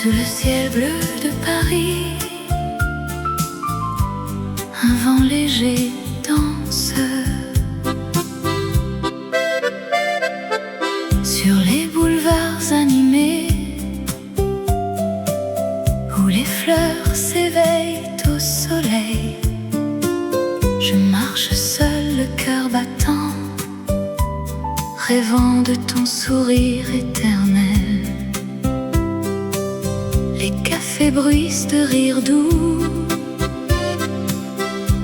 Sous le ciel bleu de Paris, un vent léger danse. Sur les boulevards animés, où les fleurs s'éveillent au soleil, je marche seul, le cœur battant, rêvant de ton sourire éternel. Les cafés bruissent de rire doux,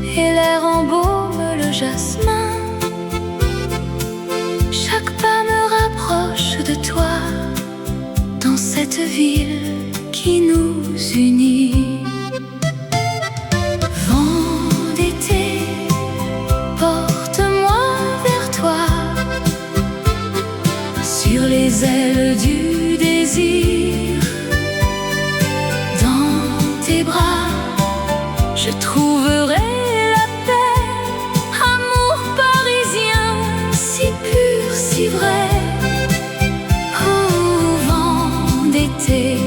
et l'air embaume le jasmin. Chaque pas me rapproche de toi, dans cette ville qui nous unit. Vent d'été, porte-moi vers toi, sur les ailes du désir. Dans tes bras, je trouverai la paix, amour parisien, si pur, si vrai. Oh, vent d'été,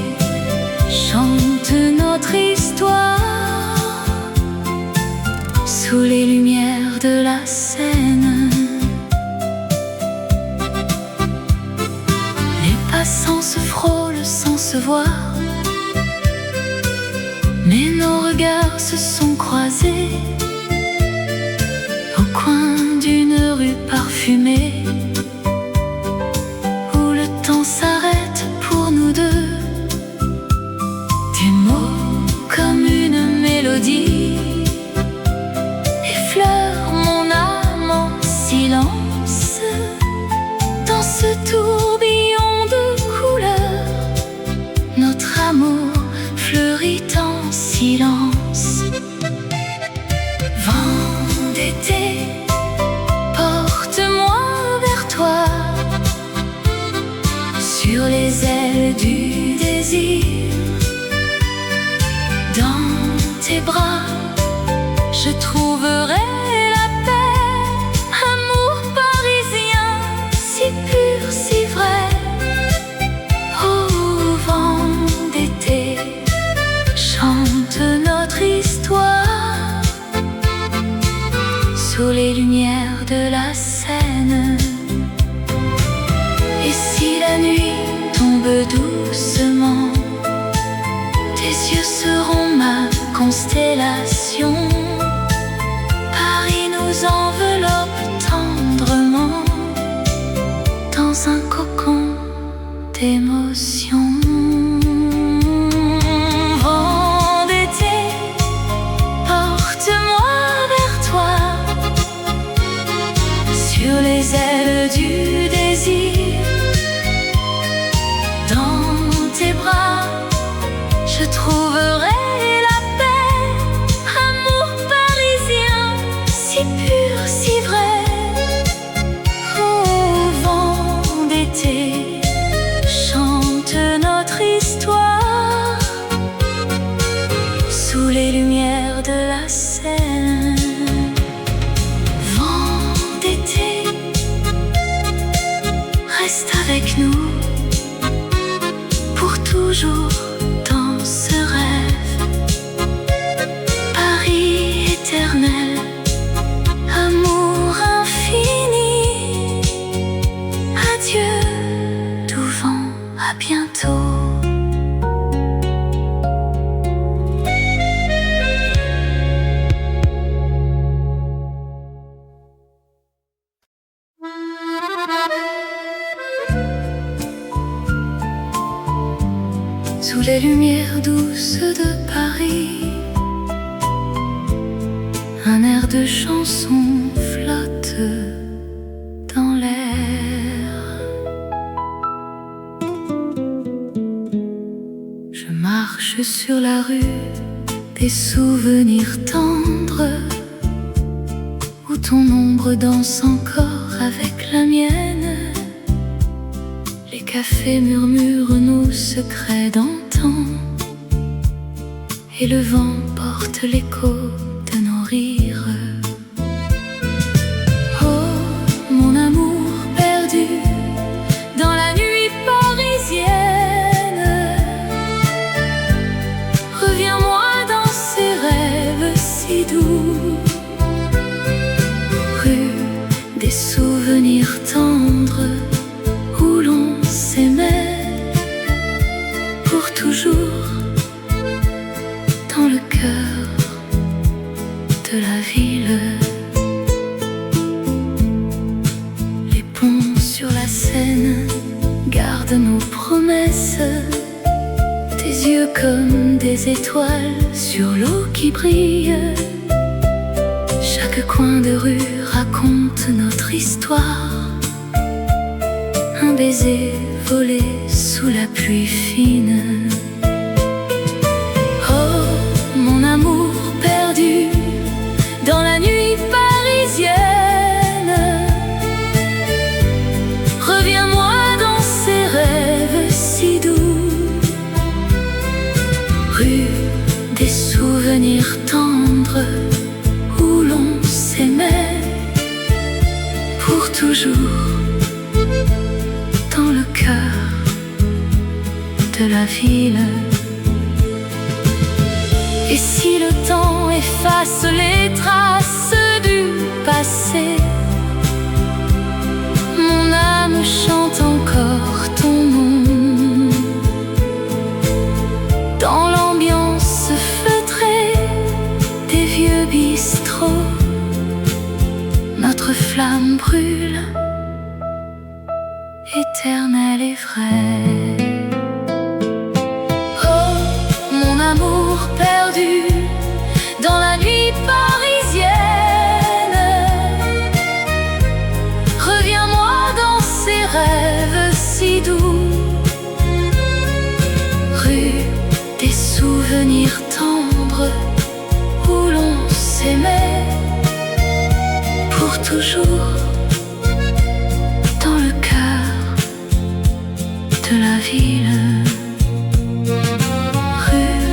chante notre histoire, sous les lumières de la Seine. Les passants se frôlent sans se voir, mais nos regards se sont croisés au coin d'une rue parfumée, où le temps s'arrête pour nous deux. Tes mots comme une mélodie effleurent mon âme en silence. Dans ce tourbillon de couleurs, notre amour fleurit en silence. Vent d'été, porte-moi vers toi, sur les ailes du désir. Dans tes bras, je trouverai la paix, amour parisien, si pur, si vrai. Oh, vent d'été, chante notre histoire, sous les lumières de la Seine. Et si la nuit tombe doucement, tes yeux seront ma constellation. Paris nous enveloppe tendrement, dans un cocon d'émotion. Vent d'été, porte-moi vers toi, sur les ailes du désir. Dans tes bras, je trouverai la paix, amour parisien, si pur, si vrai. Oh, vent d'été, chante notre histoire, sous les lumières de la Seine. Vent d'été, reste avec nous pour toujours dans ce rêve. Paris éternel, amour infini. Adieu, doux vent, à bientôt. Sous les lumières douces de Paris, un air de chanson flotte dans l'air. Je marche sur la rue, des souvenirs tendres, où ton ombre danse encore avec la mienne. Les cafés murmurent nos secrets d'antan, et le vent porte l'écho de nos rires. Oh, mon amour perdu dans la nuit parisienne, tendre où l'on s'aimait pour toujours dans le cœur de la ville. Les ponts sur la Seine gardent nos promesses, tes yeux comme des étoiles sur l'eau qui brille. Chaque coin de rue raconte notre histoire, un baiser volé sous la pluie fine. Oh, mon amour perdu dans la nuit parisienne, reviens-moi dans ces rêves si doux, rue des souvenirs tendres où l'on s'aimait pour toujours dans le cœur de la ville. Et si le temps efface les traces du passé, mon âme chante encore ton nom. Dans l'ambiance feutrée des vieux bistrots, notre flamme brûle, éternelle et vraie. Oh, mon amour perdu dans la nuit parisienne, reviens-moi dans ces rêves si doux, rue des souvenirs tendres où l'on s'aimait pour toujours dans le cœur de la ville. Rue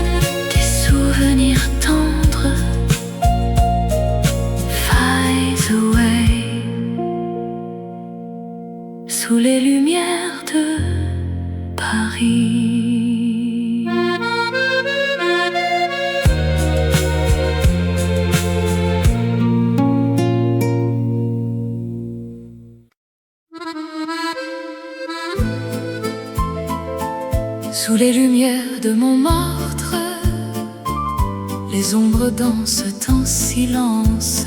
des souvenirs tendres, fades away, sous les lumières de Paris. Sous les lumières de Montmartre, les ombres dansent en silence.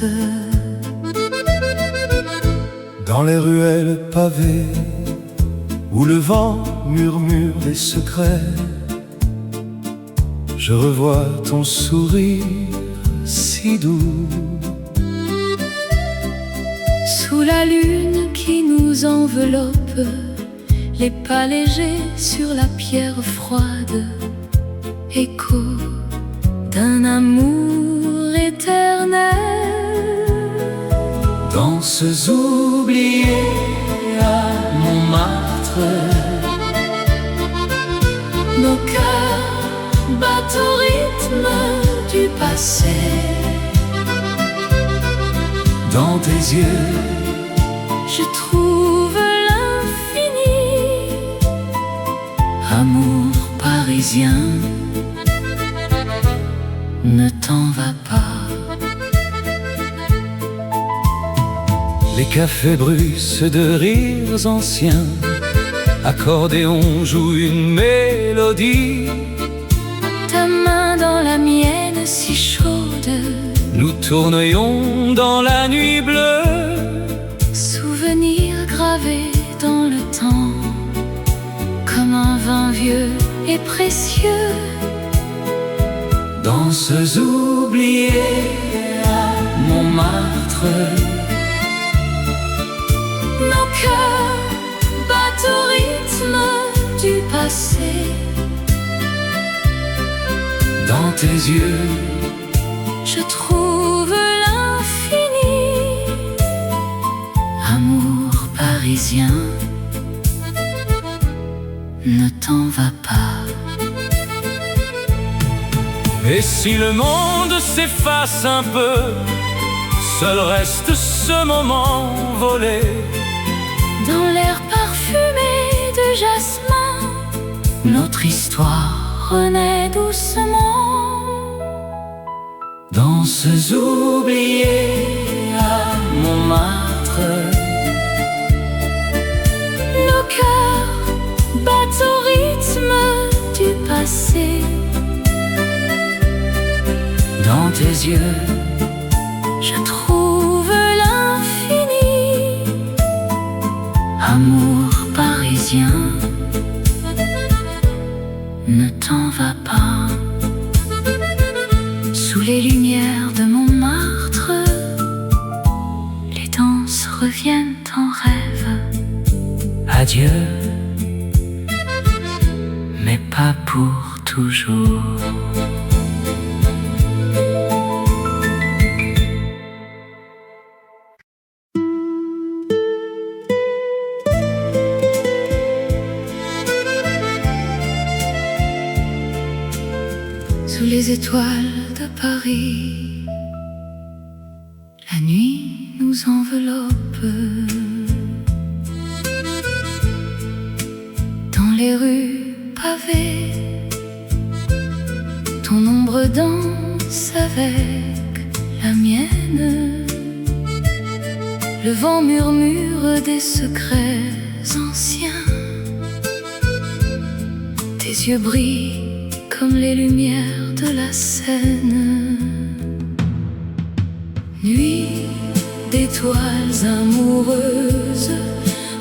Dans les ruelles pavées où le vent murmure des secrets, je revois ton sourire si doux. Sous la lune qui nous enveloppe, les pas légers sur la pierre froide, écho d'un amour éternel. Danses oubliées à Montmartre, nos cœurs battent au rythme du passé. dans tes yeux, je trouve l'infini. Amour parisien, ne t'en va pas. les cafés bruissent de rires anciens, accordéon joue une mélodie. Ta main dans la mienne si chaude, nous tournions dans la nuit bleue. souvenir gravé dans le temps, comme un vin vieux et précieux. Danses oubliées à Montmartre, nos cœurs battent au rythme du passé. dans tes yeux, Je trouve l'infini. Amour parisien, ne t'en va pas. et si le monde s'efface un peu, seul reste ce moment volé. Dans l'air parfumé de jasmin, notre histoire renaît doucement. Danses oubliées à Montmartre, caresser. Dans tes yeux, Je trouve l'infini. amour parisien, Ne t'en va pas. Sous les lumières de Montmartre, les danses reviennent en rêve. adieu, mais pas pour toujours. Sous les étoiles de Paris, la nuit nous enveloppe. Dans les rues pavées, ton ombre danse avec la mienne. Le vent murmure des secrets anciens. Tes yeux brillent comme les lumières de la Seine. Nuit d'étoiles amoureuses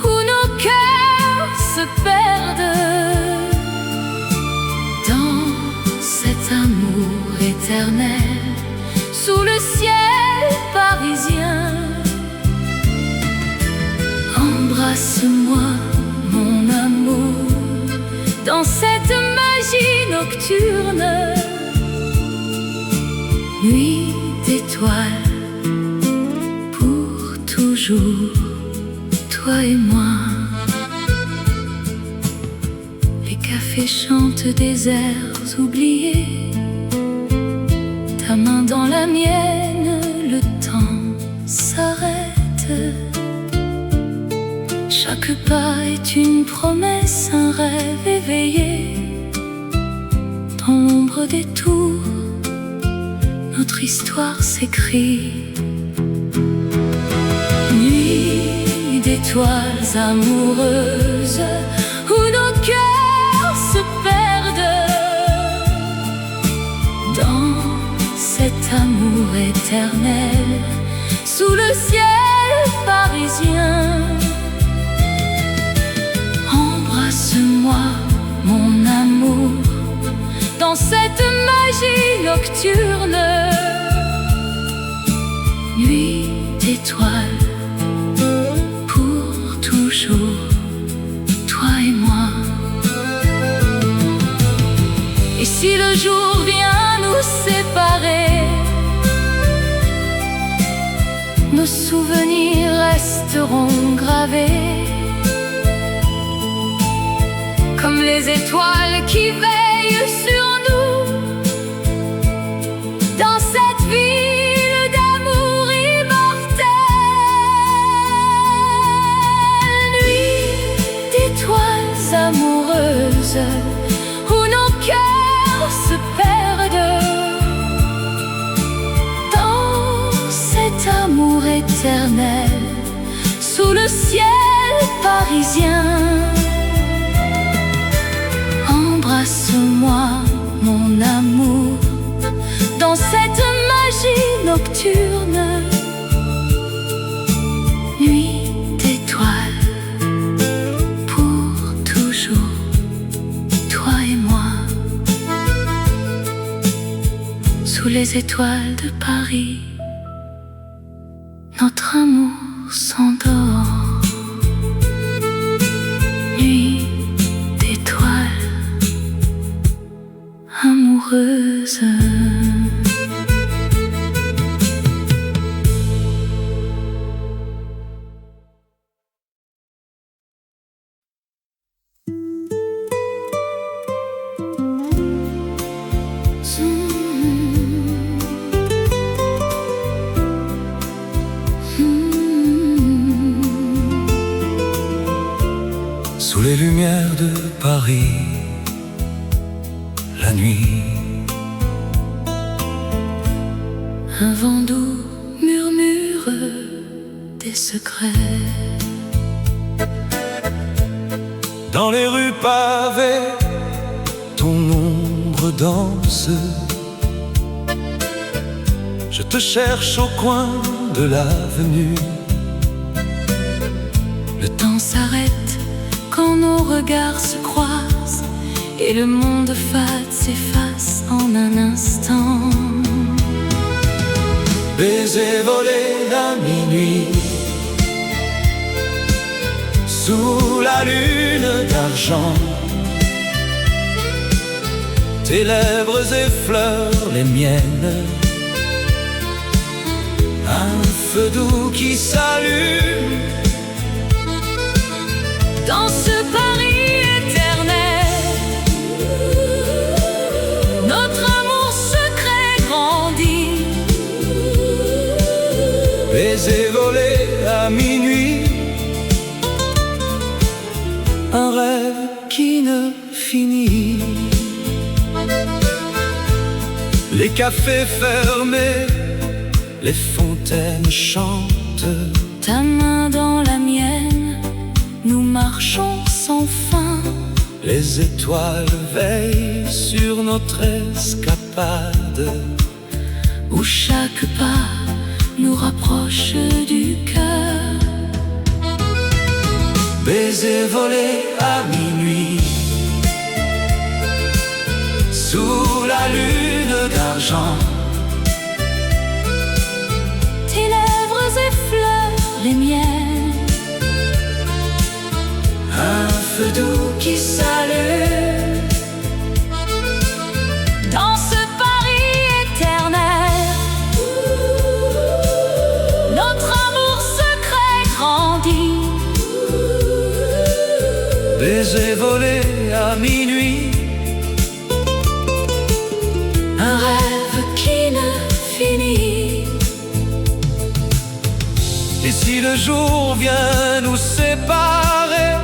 où nos cœurs se perdent. Dans cet amour éternel, sous le ciel parisien. Embrasse-moi, mon amour, dans cette magie nocturne. Nuit d'étoiles, pour toujours, toi et moi. Les cafés chantent des airs oubliés. Ta main dans la mienne, le temps s'arrête. Chaque pas est une promesse, un rêve éveillé. Dans l'ombre des tours, notre histoire s'écrit. Nuit d'étoiles amoureuses où nos cœurs se perdent. Dans cet amour éternel, sous le ciel parisien. Embrasse-moi, mon amour, dans cette magie nocturne. Nuit d'étoiles, pour toujours, toi et moi. Et si le jour vient nous séparer, nos souvenirs resteront gravés comme les étoiles qui veillent sur nous. Dans cette ville d'amour immortel. Nuit d'étoiles amoureuses où nos cœurs se perdent. Dans cet amour éternel, sous le ciel parisien. Embrasse-moi, mon amour, dans cette magie nocturne. Nuit d'étoiles, pour toujours, toi et moi. Sous les étoiles de Paris, notre amour s'endort. Nuit d'étoiles amoureuse. Sous les lumières de Paris, la nuit, Un vent doux murmure des secrets. dans les rues pavées, ton nom l'ombre danse. Je te cherche au coin de l'avenue. Le temps s'arrête quand nos regards se croisent et le monde fade s'efface en un instant. Baiser volé à minuit, sous la lune d'argent. Tes lèvres effleurent les miennes. Un feu doux qui s'allume dans ce Paris éternel. Notre amour secret grandit. Baiser volé à minuit, un rêve qui ne finit. Les cafés fermés, les fontaines chantent. Ta main dans la mienne, nous marchons sans fin. Les étoiles veillent sur notre escapade, où chaque pas nous rapproche du cœur. Baiser volé à minuit, sous la lune d'argent. Tes lèvres effleurent les miennes. Un feu doux qui s'allume dans ce Paris éternel. Notre amour secret grandit. Baiser volé à minuit, un rêve qui ne finit. Et si le jour vient nous séparer,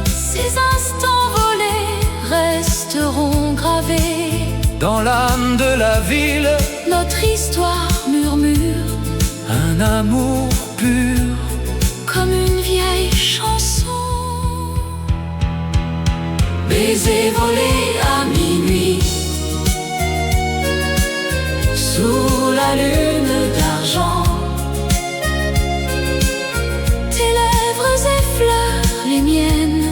ces instants volés resteront gravés dans l'âme de la ville. Notre histoire murmure, un amour pur, comme une vieille chanson. Baiser volé à minuit, sous la lune d'argent. Tes lèvres effleurent les miennes.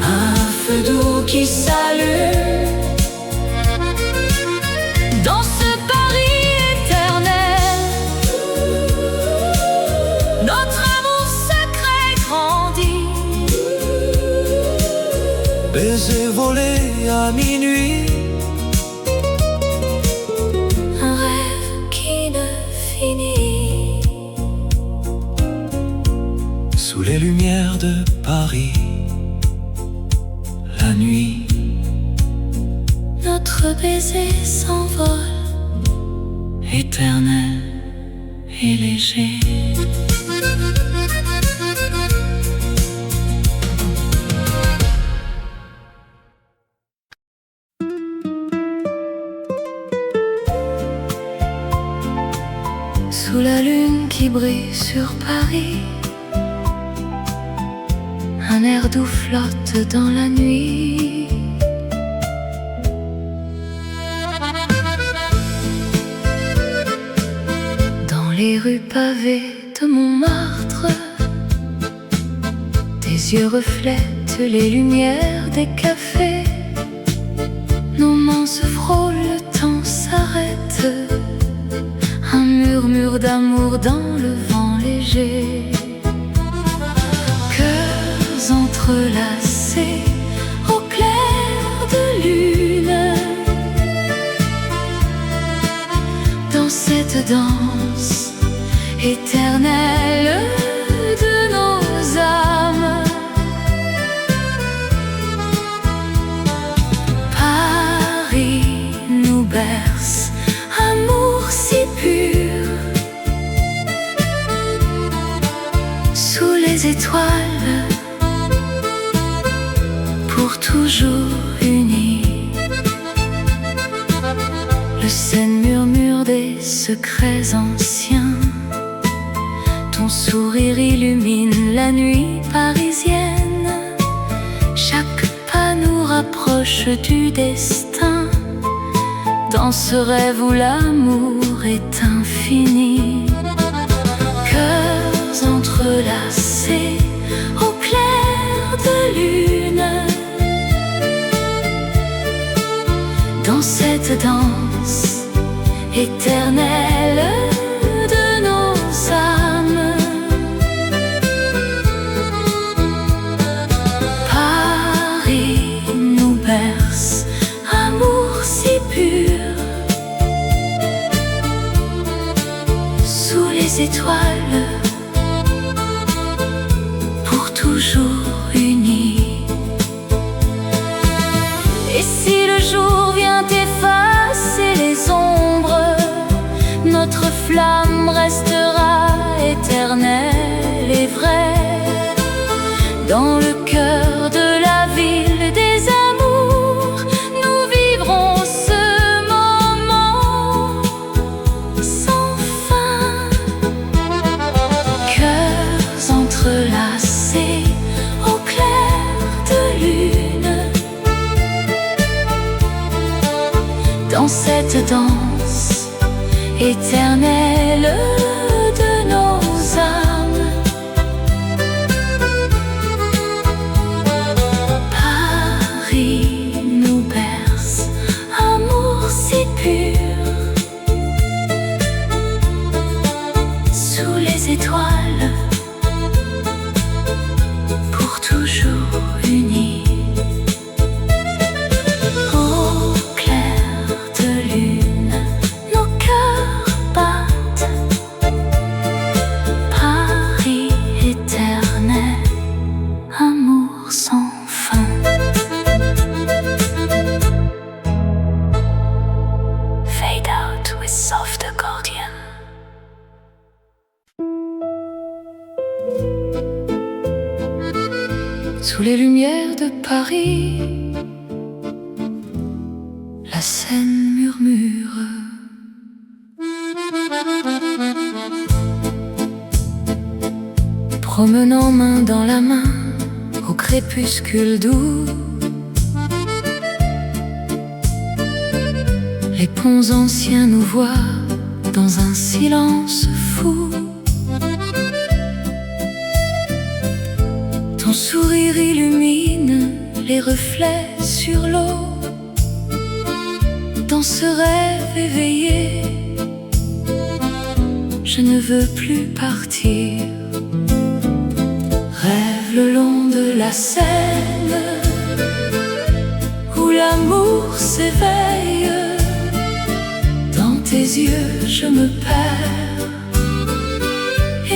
Un feu doux qui s'allume dans ce Paris éternel. Notre amour secret grandit. Baiser volé à minuit, un rêve qui ne finit. Sous les lumières de Paris, la nuit, notre baiser s'envole, éternel et léger. Sous la lune qui brille sur Paris, un air doux flotte dans la nuit. Dans les rues pavées de Montmartre, tes yeux reflètent les lumières des cafés. Nos mains se frôlent, le temps s'arrête. Un murmure d'amour dans le vent léger. Cœurs entrelacés au clair de lune. Dans cette danse éternelle de nos âmes. Paris nous berce, amour si pur. Sous les étoiles, pour toujours unis. Le Seine murmure des secrets anciens. Ton sourire illumine la nuit parisienne. Chaque pas nous rapproche cloche du destin, dans ce rêve où l'amour est infini. Cœurs entrelacés au clair de lune, dans cette danse éternelle de nos âmes. Paris nous berce, amour si pur, sous les étoiles, pour toujours unis. Et si le jour vient effacer les ombres, notre flamme restera éternelle et vraie, dans le cœur de la ville des amours. Nous vivrons ce moment sans fin. Cœurs entrelacés au clair de lune, dans cette danse éternelle de nos âmes. Paris nous berce, amour si pur, sous les étoiles, pour toujours unis. Au clair de lune, nos cœurs battent. Paris éternel, amour sans fin. Fade out with soft accordion. Sous les lumières de Paris, la Seine murmure. Promenant main dans la main au crépuscule doux, les ponts anciens nous voient dans un silence fou. Ton sourire illumine les reflets sur l'eau. Dans ce rêve éveillé, je ne veux plus partir. Rêve le long de la Seine, où l'amour s'éveille. Dans tes yeux je me perds,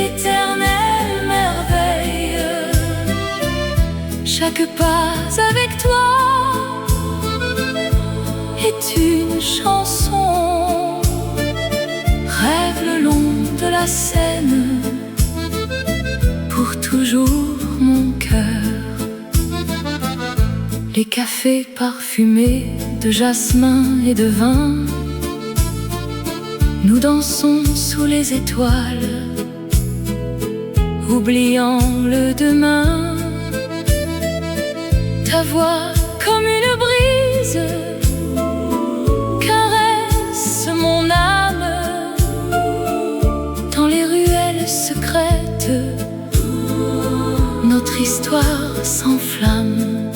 éternelle merveille. Chaque pas avec toi est une chanson. Rêve le long de la Seine, pour toujours mon cœur. Les cafés parfumés de jasmin et de vin, nous dansons sous les étoiles, oubliant le demain. Ta voix comme une brise caresse mon âme. Dans les ruelles secrètes, notre histoire s'enflamme.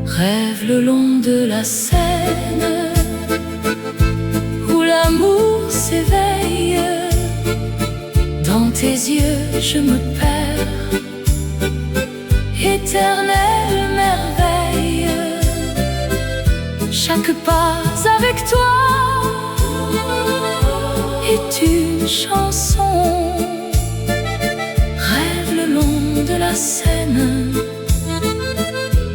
Rêve le long de la Seine, où l'amour s'éveille. Dans tes yeux je me perds, éternelle merveille. Chaque pas avec toi est une chanson. Rêve le long de la Seine,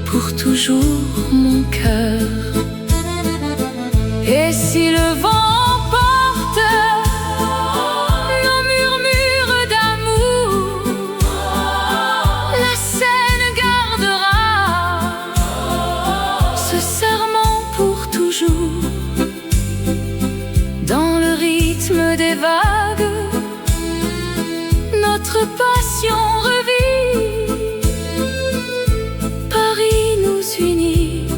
pour toujours mon cœur. Et si le vent emporte nos murmures d'amour, la Seine gardera ce serment pour toujours. Dans le rythme des vagues, notre passion revit. Paris nous unit.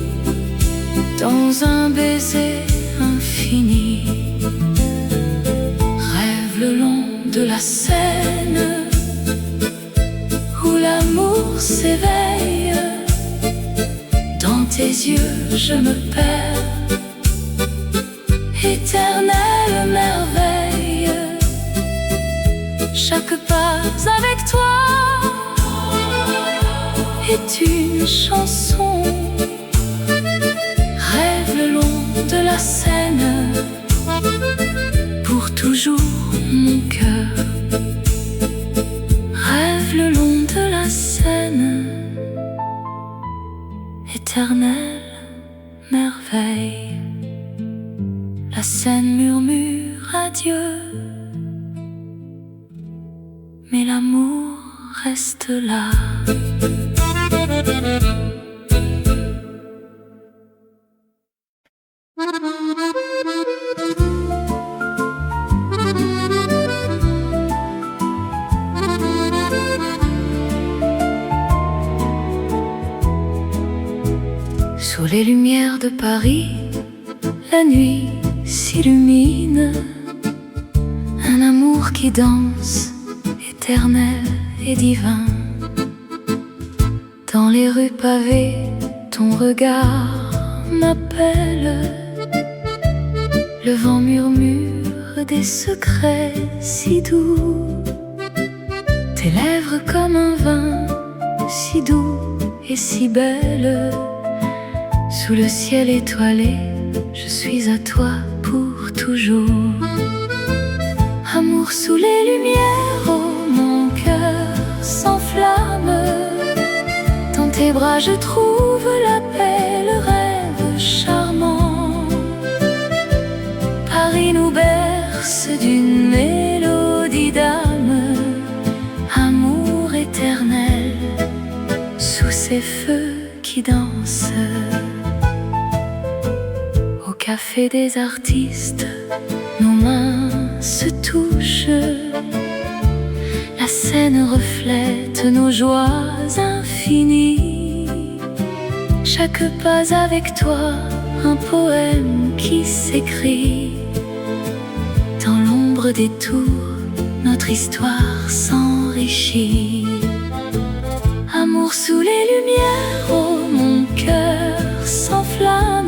dans un baiser infini. Rêve le long de la Seine où l'amour s'éveille. Dans tes yeux je me perds, éternelle merveille. Chaque pas avec toi est une chanson. Rêve le long de la Seine, pour toujours mon cœur. Rêve le long de la Seine, éternelle merveille. La Seine murmure adieu, mais l'amour reste là. Sous les lumières de Paris, la nuit s'illumine. Un amour qui danse, éternel et divin. Dans les rues pavées, ton regard m'appelle. Le vent murmure des secrets si doux. Tes lèvres comme un vin, si doux et si belle. Sous le ciel étoilé, je suis à toi pour toujours. Amour sous les lumières, oh mon cœur s'enflamme. Dans tes bras je trouve la paix, le rêve charmant. Paris nous berce d'une mélodie d'âme. Amour éternel, sous ces feux qui dansent. Au café des artistes, nos mains se touchent. La Seine reflète nos joies infinies. Chaque pas avec toi, un poème qui s'écrit. Dans l'ombre des tours, notre histoire s'enrichit. Amour sous les lumières, oh mon cœur s'enflamme.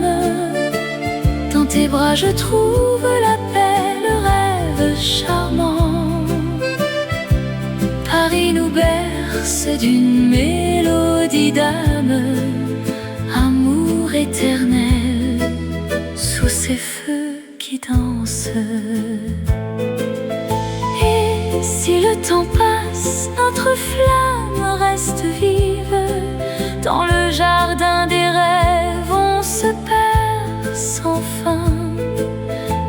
Dans tes bras je trouve la paix, le rêve charmant. Paris nous berce d'une mélodie d'âme. Amour éternel, sous ces feux qui dansent. Et si le temps passe, notre flamme reste vive. Dans le jardin des rêves, on se perd sans fin.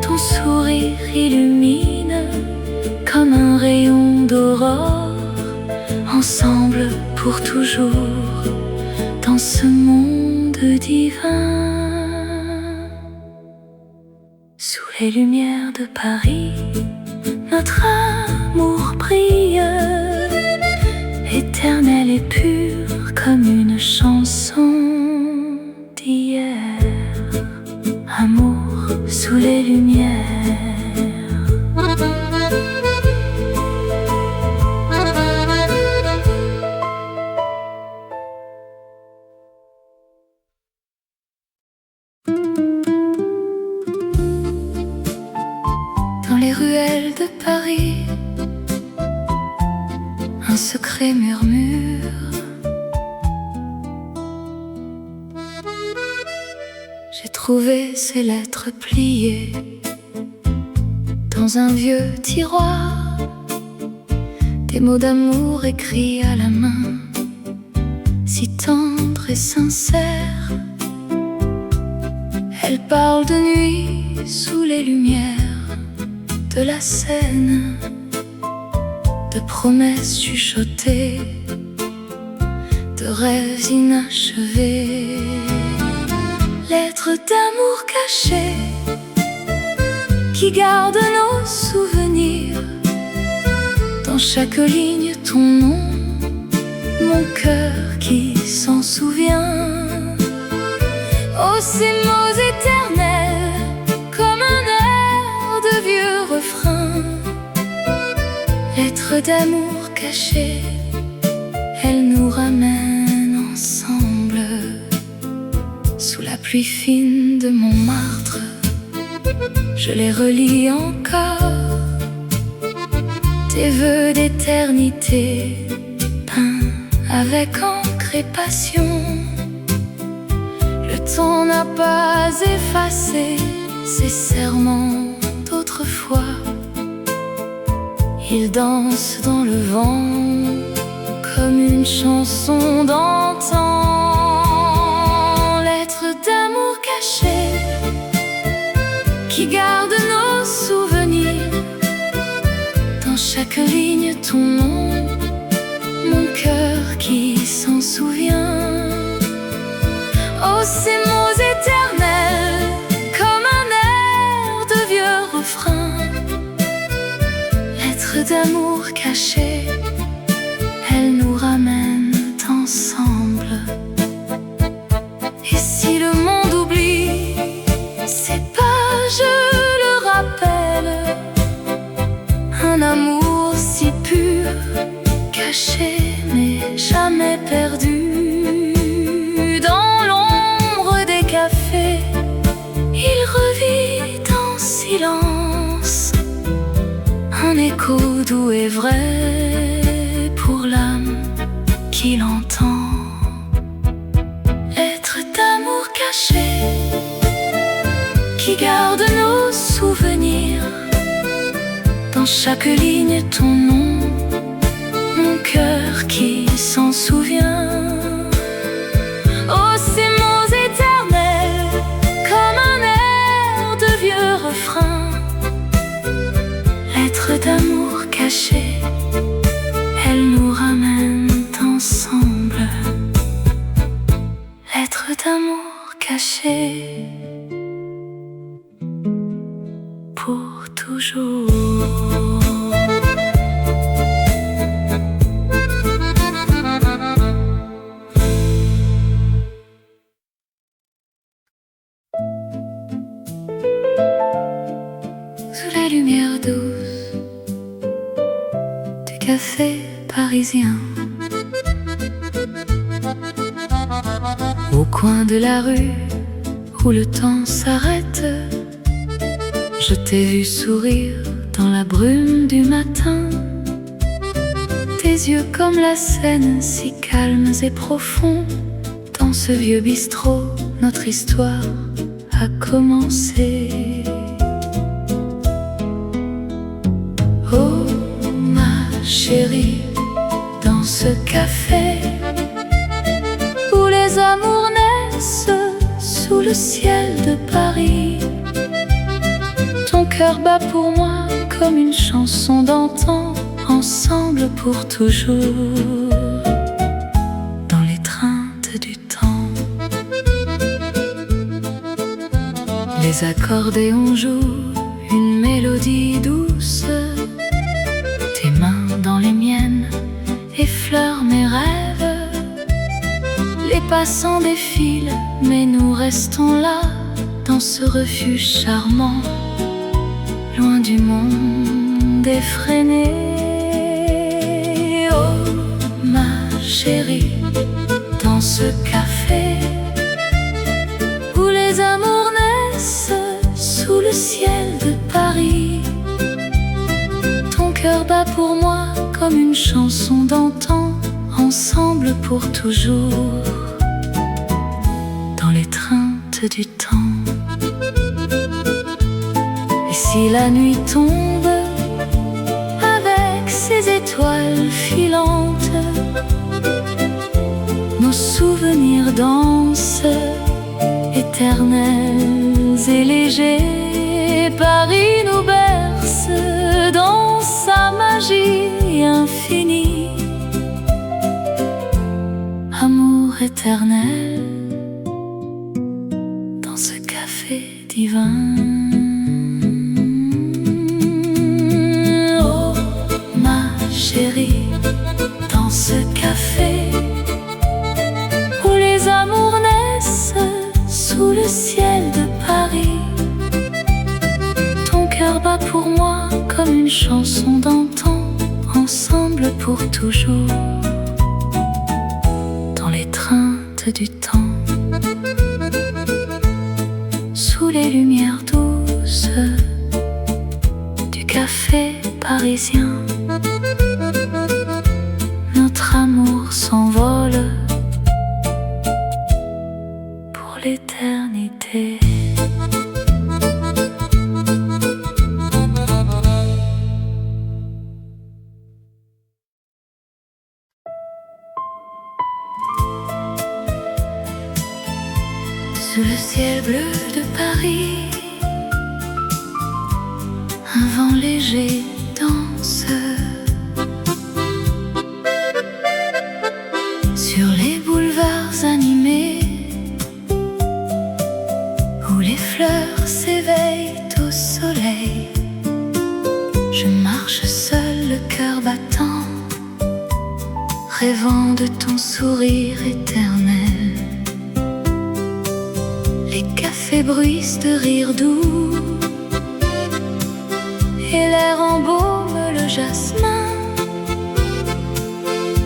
Ton sourire illumine comme un rayon d'aurore. Ensemble pour toujours, dans ce monde divin. Sous les lumières de Paris, notre amour brille, éternel et pur comme une chanson d'hier. Amour sous les lumières. Dans les ruelles de Paris, un secret murmure. J'ai trouvé ces lettres pliées dans un vieux tiroir, des mots d'amour écrits à la main, si tendres et sincères. Elles parlent de nuit sous les lumières de la Seine, de promesses chuchotées, de rêves inachevés. Lettres d'amour cachées qui gardent nos souvenirs. Dans chaque ligne ton nom, mon cœur qui s'en souvient. Au ces mots éternels, comme un air de vieux refrain. Lettres d'amour cachées, elles nous ramènent ensemble. Sous la pluie fine de Montmartre, je les relis encore. Tes vœux d'éternité, peints avec encre et passion. Le temps n'a pas effacé ces serments d'autrefois. Ils dansent dans le vent comme une chanson d'antan. Lettres d'amour cachées qui gardent nos souvenirs. Dans chaque ligne ton nom, mon cœur qui s'en souvient. Oh, ces mots éternels, comme un air de vieux refrain. Lettres d'amour cachées, elles nous ramènent ensemble. Et si le monde oublie ces pages, le rappelle, un amour si pur, caché mais jamais perdu. Dans l'ombre des cafés, il revit en silence, un écho doux et vrai pour l'âme qui l'entend. Lettres d'amour cachées qui gardent nos souvenirs. Dans chaque ligne ton nom, mon cœur qui s'en souvient. Oh, ces mots éternels, comme un air de vieux refrain. Lettres d'amour cachées, elles nous ramènent ensemble. Lettres d'amour cachées, pour toujours. Sous la lumière douce du café parisien, au coin de la rue où le temps s'arrête, je t'ai vu sourire dans la brume du matin. Tes yeux comme la Seine, si calmes et profonds. Dans ce vieux bistrot, notre histoire a commencé. Oh ma chérie, dans ce café où les amours naissent sous le ciel de Paris, ton cœur bat pour moi comme une chanson d'antan. Ensemble pour toujours, dans l'étreinte du temps. Les accordéons jouent une mélodie douce. Tes mains dans les miennes effleurent mes rêves. Les passants défilent, mais nous restons là, dans ce refuge charmant, loin du monde effréné. Oh ma chérie, dans ce café où les amours naissent sous le ciel de Paris, ton cœur bat pour moi comme une chanson d'antan. Ensemble pour toujours, dans l'étreinte du temps. Et si la nuit tombe avec ses étoiles filantes, nos souvenirs dansent, éternels et légers. Paris nous berce dans sa magie infinie. Amour éternel dans ce café divin. Oh ma chérie, dans ce café où les amours naissent sous le ciel de Paris. Ton cœur bat pour moi comme une chanson d'antan, ensemble pour toujours, dans l'étreinte du temps, sous les lumières douces du café parisien. Notre amour s'envole pour l'éternité. Sous le ciel bleu de Paris, un vent léger danse sur les boulevards animés où les fleurs s'éveillent au soleil. Je marche seul, le cœur battant, rêvant de ton sourire éternel. Les cafés bruissent de rire doux et l'air embaume le jasmin.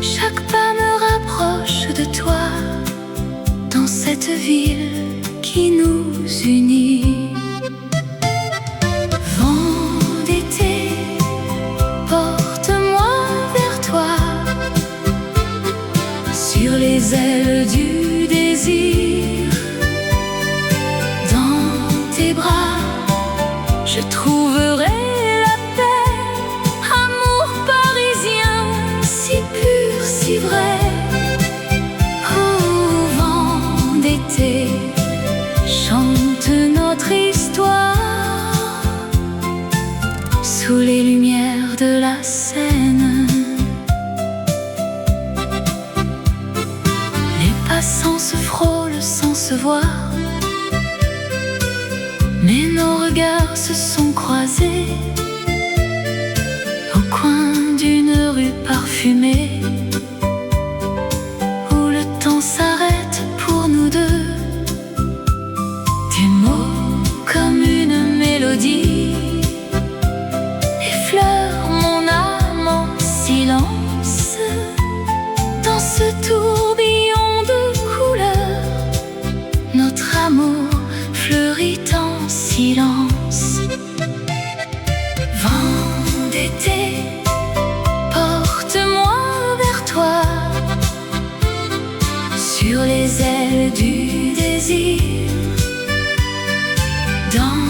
Chaque pas me rapproche de toi, dans cette ville qui nous unit. Vent d'été, porte-moi vers toi, sur les ailes du désir. Dans tes bras, je trouverai la paix, amour parisien, si pur, si vrai. Oh, vent d'été, chante notre histoire sous les lumières de la Seine. Les passants se frôlent sans se voir, mais nos regards se sont croisés au coin d'une rue parfumée, où le temps s'arrête pour nous deux. Tes mots comme une mélodie effleurent mon âme en silence. Dans ce tourbillon de couleurs, notre amour fleurit en silence. Vent d'été, porte-moi vers toi, sur les ailes du désir. Dans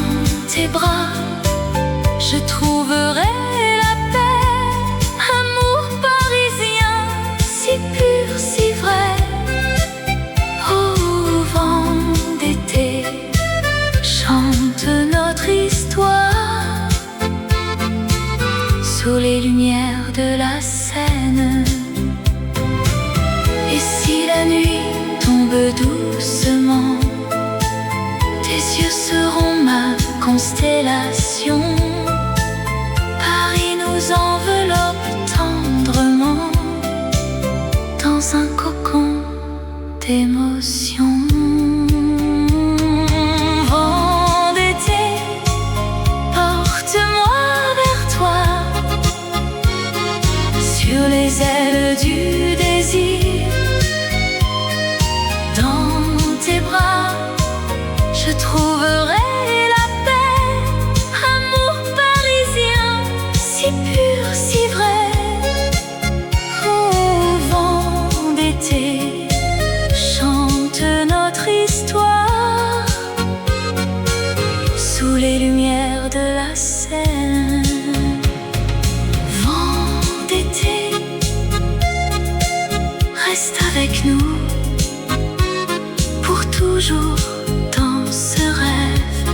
tes bras, je trouverai la paix, amour parisien, si pur, si vrai. Oh, vent d'été, chante notre histoire sous les lumières de la Seine. Et si la nuit tombe doucement, tes yeux seront ma constellation. Paris nous enveloppe tendrement dans un cocon d'émotion. Vent d'été, porte-moi vers toi, sur les ailes du désir. Dans tes bras, je trouverai la paix, amour parisien, si pur, si vrai. Oh, vent d'été, chante notre histoire sous les lumières de la Seine. Vent d'été, reste avec nous pour toujours dans ce rêve.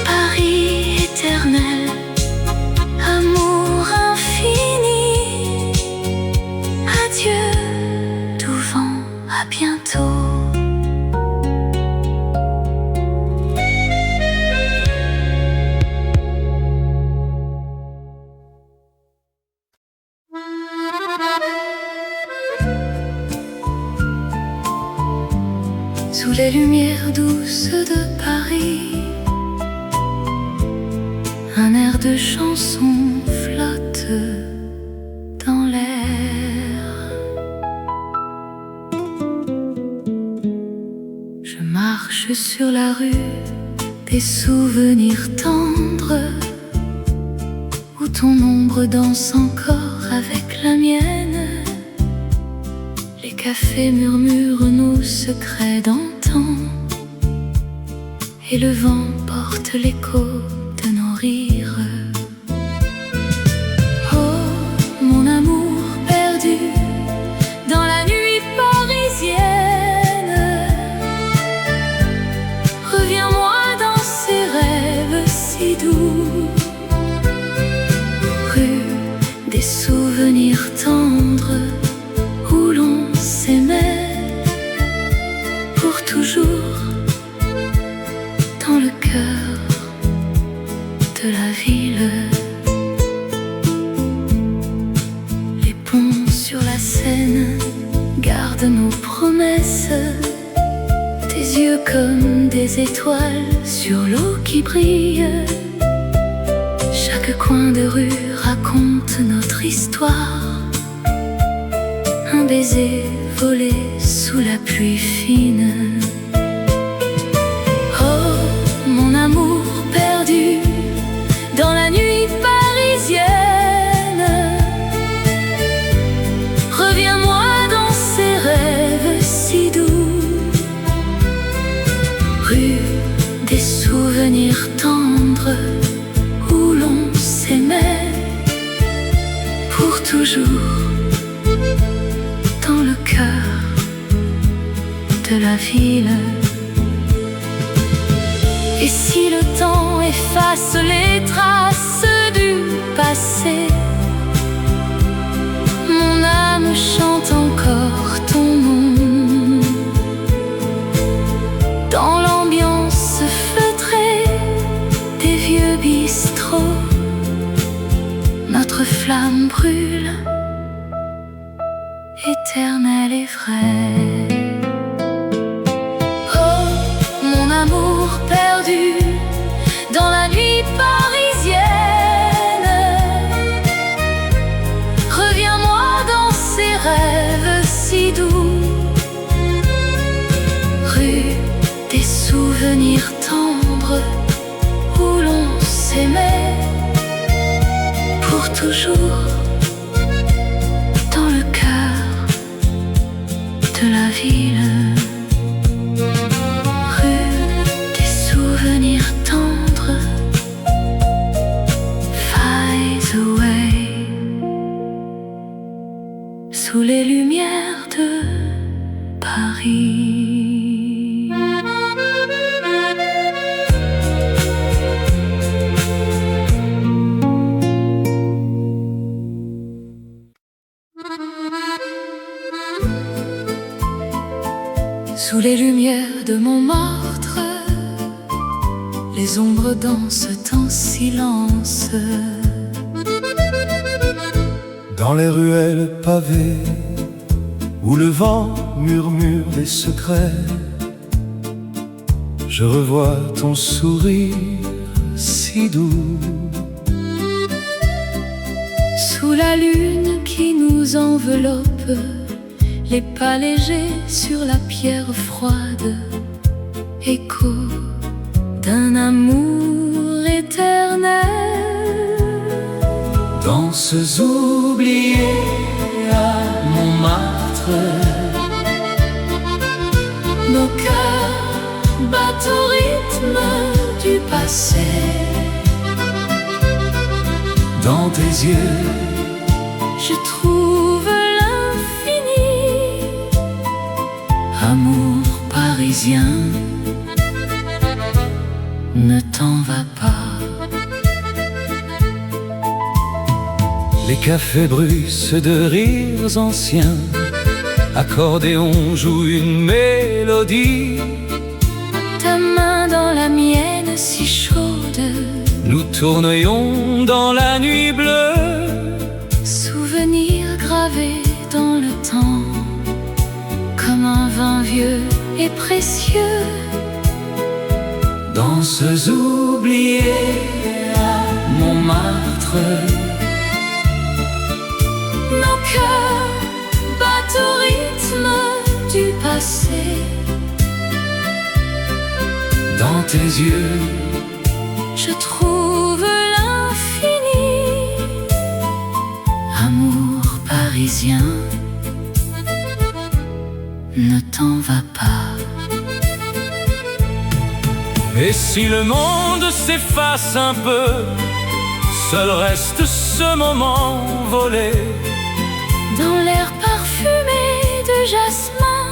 Paris éternel, amour infini. Adieu, doux vent, à bientôt. sous les lumières douces de Paris. Un air de chanson flotte dans l'air. Je marche sur la rue des souvenirs tendres, où ton ombre danse encore avec la mienne. Les cafés murmurent nos secrets d'antan, et le vent porte l'écho de nos rires. Oh, mon amour perdu dans la nuit parisienne, reviens-moi dans ces rêves si doux. Rue des souvenirs tendres, où l'on s'aimait pour toujours, dans le cœur de la ville. Les ponts sur la Seine gardent nos promesses, tes yeux comme des étoiles sur l'eau qui brille. Chaque coin de rue raconte notre histoire, un baiser volé sous la pluie fine. Oh, mon amour perdu dans la nuit parisienne, reviens-moi dans ces rêves si doux. Rue des souvenirs tendres, où l'on s'aimait pour toujours, dans le cœur de la ville. Et si le temps efface les traces du passé, mon âme chante encore ton nom. Dans l'ambiance feutrée des vieux bistrots, notre flamme brûle, éternelle et vraie. Oh, mon amour perdu dans la nuit parisienne, reviens-moi dans ces rêves si doux. Rue des souvenirs tendres, où l'on s'aimait pour toujours, dans le cœur de la ville. Rue des souvenirs tendres, fades away, sous les lumières de Paris. Sous les lumières de Montmartre, les ombres dansent en silence. Dans les ruelles pavées, où le vent murmure les secrets, je revois ton sourire si doux. Sous la lune qui nous enveloppe, les pas légers sur la pierre froide, écho d'un amour éternel. Danses oubliées à Montmartre, nos cœurs battent au rythme du passé. dans tes yeux, je trouve l'infini. amour parisien, ne t'en va pas. Les cafés bruissent de rires anciens, accordéon joue une mélodie. Ta main dans la mienne si chaude, nous tournions dans la nuit bleue. souvenir gravé dans le temps, comme un vin vieux et précieux. Danseuse oubliée à Montmartre, nos cœurs battent au rythme du passé. dans tes yeux, Je trouve l'infini. Amour parisien, ne t'en va pas. et si le monde s'efface un peu, seul reste ce moment volé. Dans l'air parfumé de jasmin,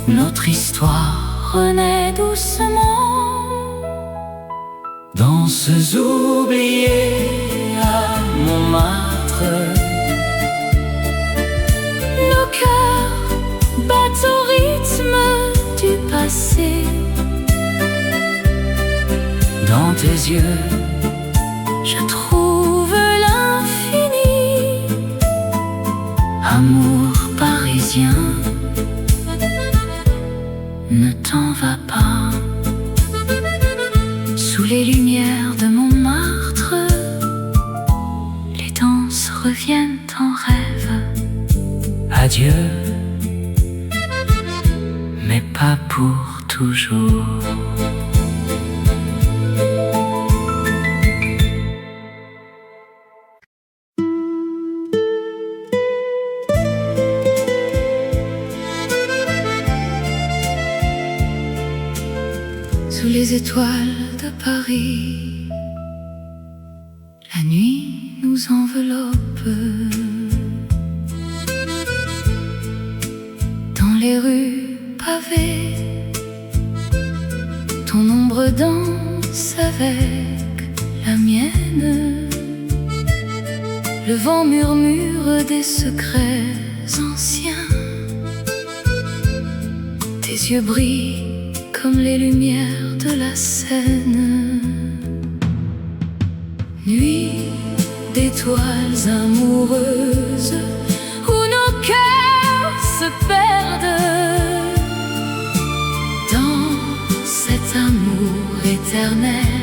notre histoire renaît doucement. Danseuse oubliée à Montmartre, Nos cœurs battent au rythme du passé. dans tes yeux, Je trouve l'infini. Amour parisien, ne t'en va pas. Sous les lumières de Montmartre, les danses reviennent en rêve. adieu, mais pas pour toujours. Sous les étoiles de Paris, la nuit nous enveloppe. Dans les rues pavées, ton ombre danse avec la mienne. Le vent murmure des secrets anciens. Tes yeux brillent comme les lumières de la Seine. Nuit d'étoiles amoureuses où nos cœurs se perdent. Dans cet amour éternel,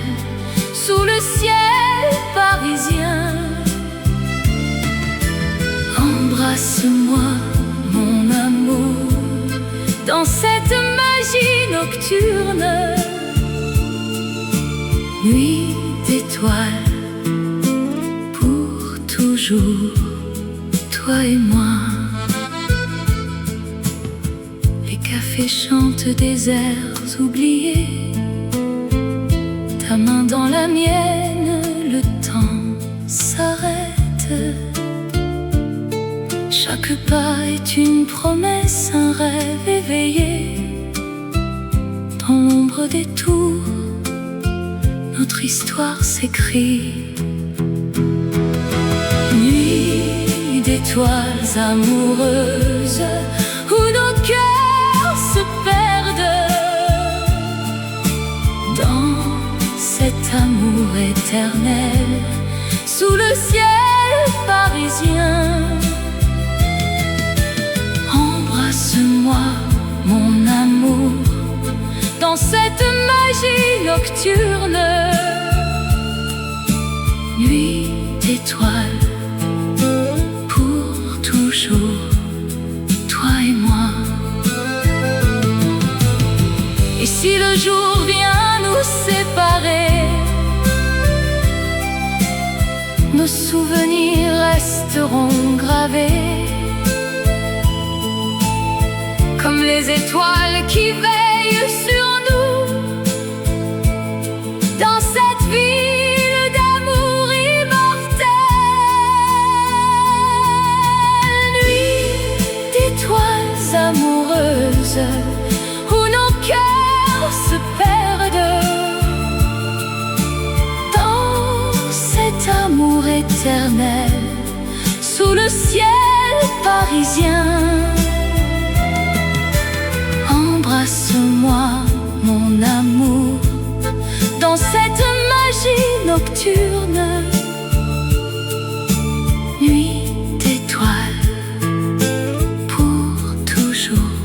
sous le ciel parisien. Embrasse-moi, mon amour, dans cette magie nocturne. Nuit d'étoiles, pour toujours, toi et moi. Les cafés chantent des airs oubliés. Ta main dans la mienne, le temps s'arrête. Chaque pas est une promesse, un rêve éveillé. Dans l'ombre des tours, notre histoire s'écrit. Nuit d'étoiles amoureuses où nos cœurs se perdent. Dans cet amour éternel, sous le ciel parisien. Embrasse-moi, mon amour, dans cette magie nocturne. Nuit d'étoiles, pour toujours, toi et moi. Et si le jour vient nous séparer, nos souvenirs resteront gravés comme les étoiles qui veillent sur nous. Dans cette ville d'amour immortel. Nuit d'étoiles amoureuses où nos cœurs se perdent. Dans cet amour éternel, sous le ciel parisien. Embrasse-moi, mon amour, dans cette magie nocturne. Nuit d'étoiles, pour toujours,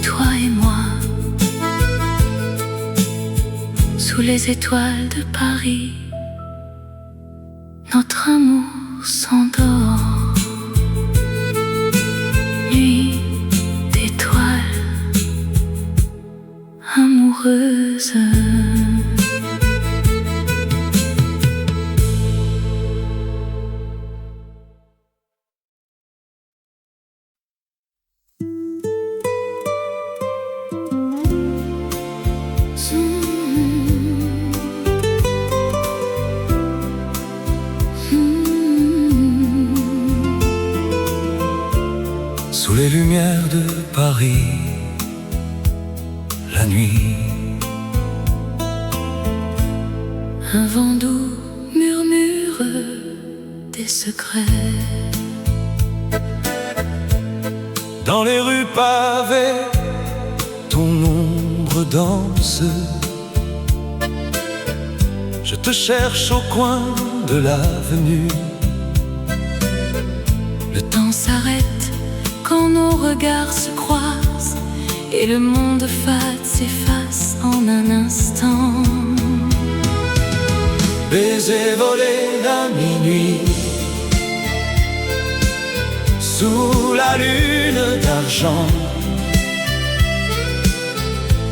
toi et moi. les étoiles de Paris, notre amour s'endort. Nuit d'étoiles amoureuses. Sous les lumières de Paris, la nuit, un vent doux murmure des secrets. dans les rues pavées, ton ombre danse. Je te cherche au coin de l'avenue. Le temps s'arrête quand nos regards se croisent et le monde fade s'efface en un instant. Baiser volé à minuit, sous la lune d'argent.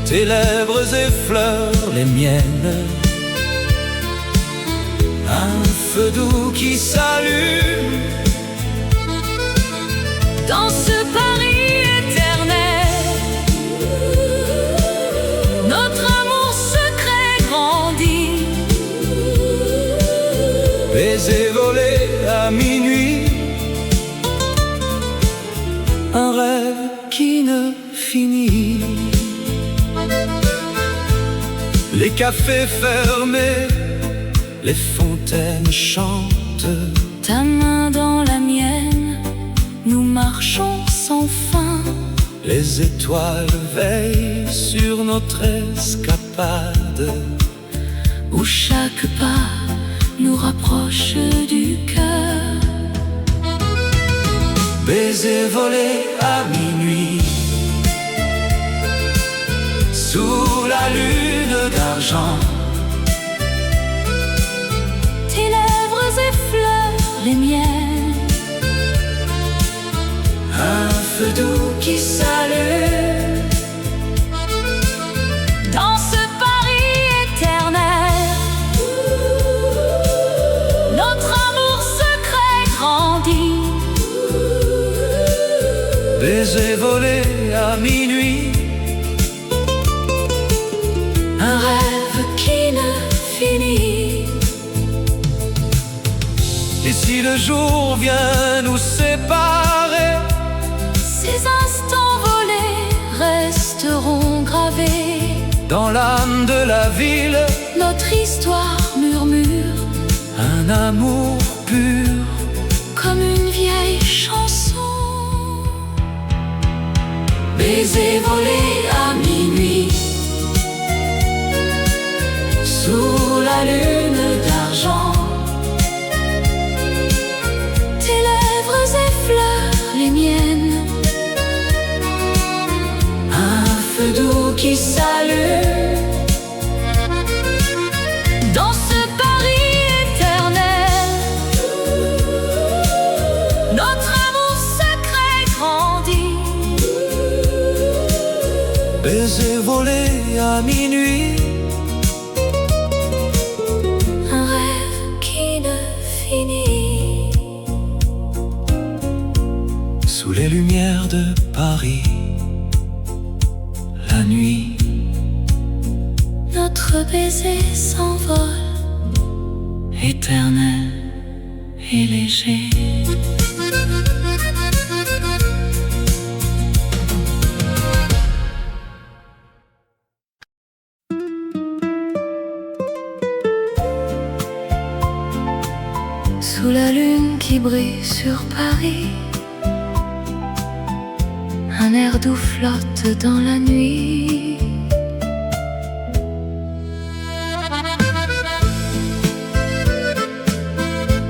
Tes lèvres effleurent les miennes, un feu doux qui s'allume dans ce Paris éternel. Notre amour secret grandit. Baiser volé à minuit, un rêve qui ne finit. Les cafés fermés, les fontaines chantent. Ta main dans la mienne, nous marchons sans fin. Les étoiles veillent sur notre escapade, où chaque pas nous rapproche du cœur. Baiser volé à minuit, sous la lune d'argent. Tes lèvres effleurent les miennes, un feu doux qui s'allume dans ce Paris éternel. Notre amour secret grandit. Baiser volé à minuit, Un rêve qui ne finit. et si le jour vient nous séparer, Ces instants volés resteront gravés. dans l'âme de la ville, Notre histoire murmure un amour pur. comme une vieille chanson. Baiser volé à minuit, sous la lune d'argent. Tes lèvres effleurent les miennes, Un feu doux qui s'allume dans ce Paris éternel. Notre amour secret grandit. Baiser volé à minuit, Un rêve qui ne finit. sous les lumières de Paris, la nuit. Notre baiser s'envole, Éternel et léger. Sous la lune qui brille sur Paris, un air doux flotte dans la nuit.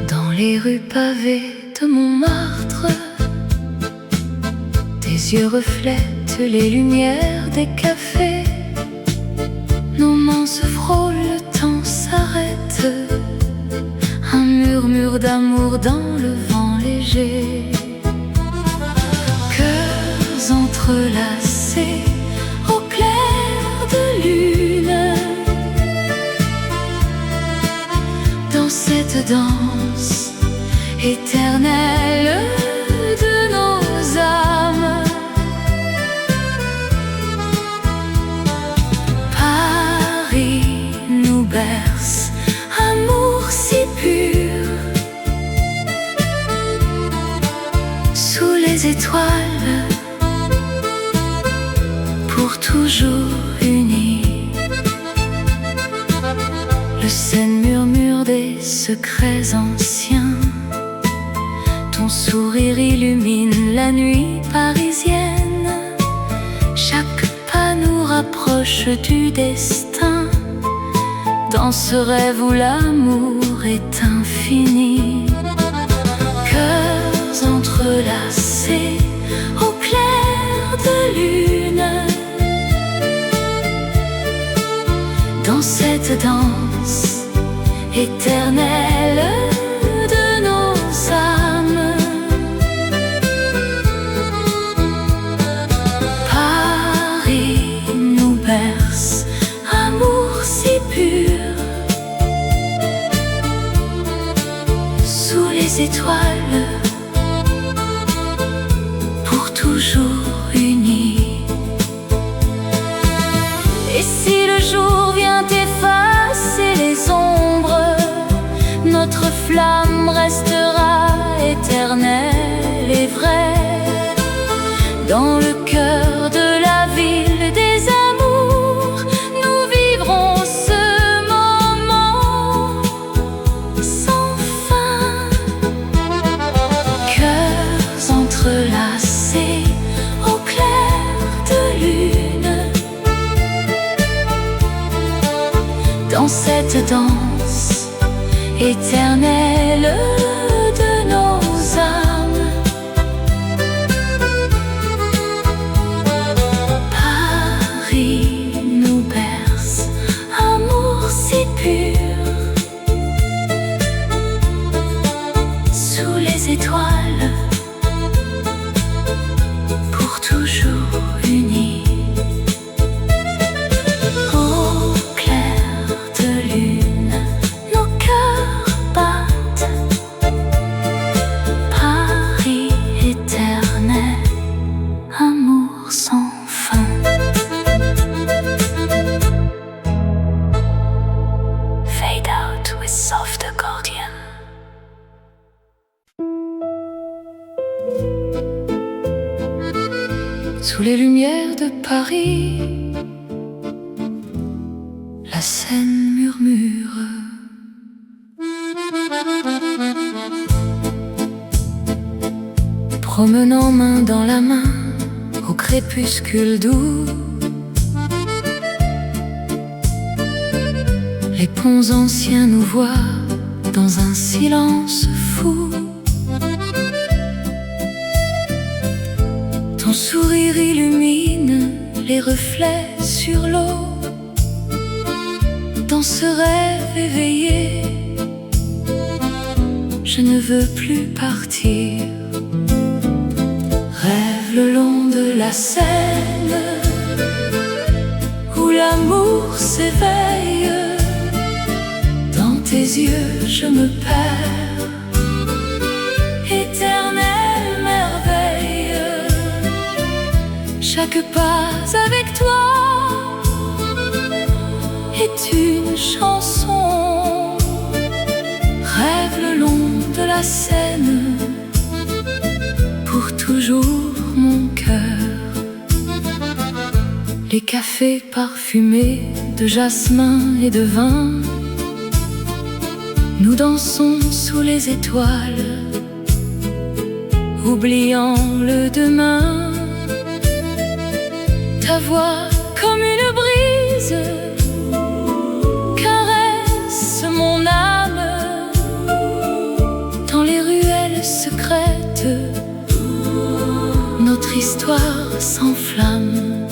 Dans les rues pavées de Montmartre, tes yeux reflètent les lumières des cafés. Nos mains se frottent trop, le temps s'arrête. Un murmure d'amour dans le vent léger. Cœurs entrelacés au clair de lune. Dans cette danse éternelle de nos âmes. Paris nous berce, amour si pur. Sous les étoiles, pour toujours unis. Le Seine murmure des secrets anciens. Ton sourire illumine la nuit parisienne. Chaque pas nous rapproche du destin. Dans ce rêve où l'amour est infini. Cœurs entrelacés au clair de lune. Dans cette danse éternelle de nos âmes. Paris nous berce, amour si pur. Sous les étoiles, pour toujours unis. Et si le jour vient effacer les ombres, notre flamme restera éternelle et vraie. Dans le cœur de la ville des amours, nous vivrons ce moment sans fin. Cœurs entrelacés au clair de lune. Dans cette danse éternelle de nos âmes. Paris nous berce, amour si pur. Sous les étoiles, pour toujours unis. Au clair de lune, nos cœurs battent. Paris éternel, amour sans fin. Fade out with soft accordion. Sous les lumières de Paris, la Seine murmure. Promenant main dans la main au crépuscule doux, les ponts anciens nous voient dans un silence fou. Ton sourire illumine les reflets sur l'eau. Dans ce rêve éveillé, je ne veux plus partir. Rêve le long de la Seine, où l'amour s'éveille. Dans tes yeux je me perds, éternelle merveille. Chaque pas avec toi est une chanson. Rêve le long de la Seine, pour toujours mon cœur. Les cafés parfumés de jasmin et de vin, nous dansons sous les étoiles, oubliant le demain. Ta voix comme une brise caresse mon âme. Dans les ruelles secrètes, notre histoire s'enflamme.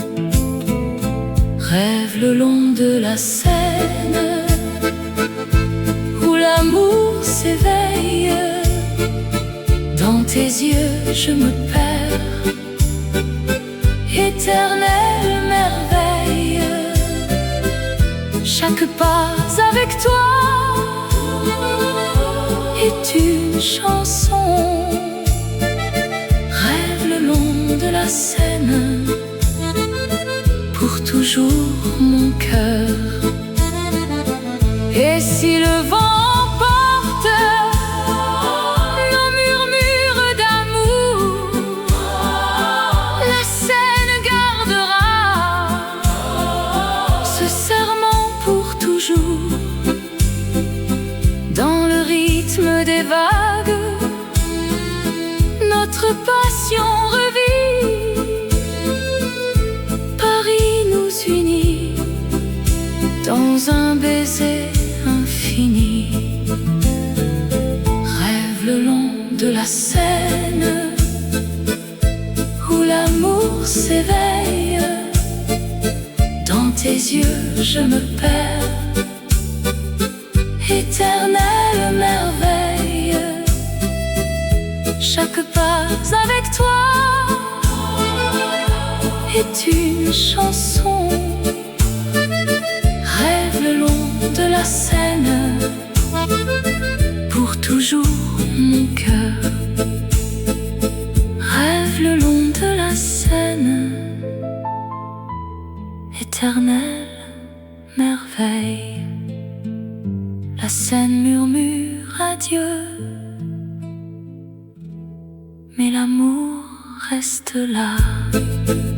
Rêve le long de la Seine où l'amour s'éveille. Dans tes yeux je me perds, éternelle merveille. Chaque pas avec toi est une chanson. Rêve le long de la Seine, pour toujours mon cœur. Et si le vent emporte nos murmures d'amour, la Seine gardera ce serment pour toujours. Dans le rythme des vagues, notre passion revit. Paris nous unit dans un baiser infini. Rêve le long de la Seine où l'amour s'éveille. Dans tes yeux je me perds, éternelle merveille. Chaque pas avec toi est une chanson. Rêve le long de la Seine, pour toujours mon cœur. Rêve le long de la Seine, éternelle merveille. La Seine murmure adieu, mais l'amour reste là.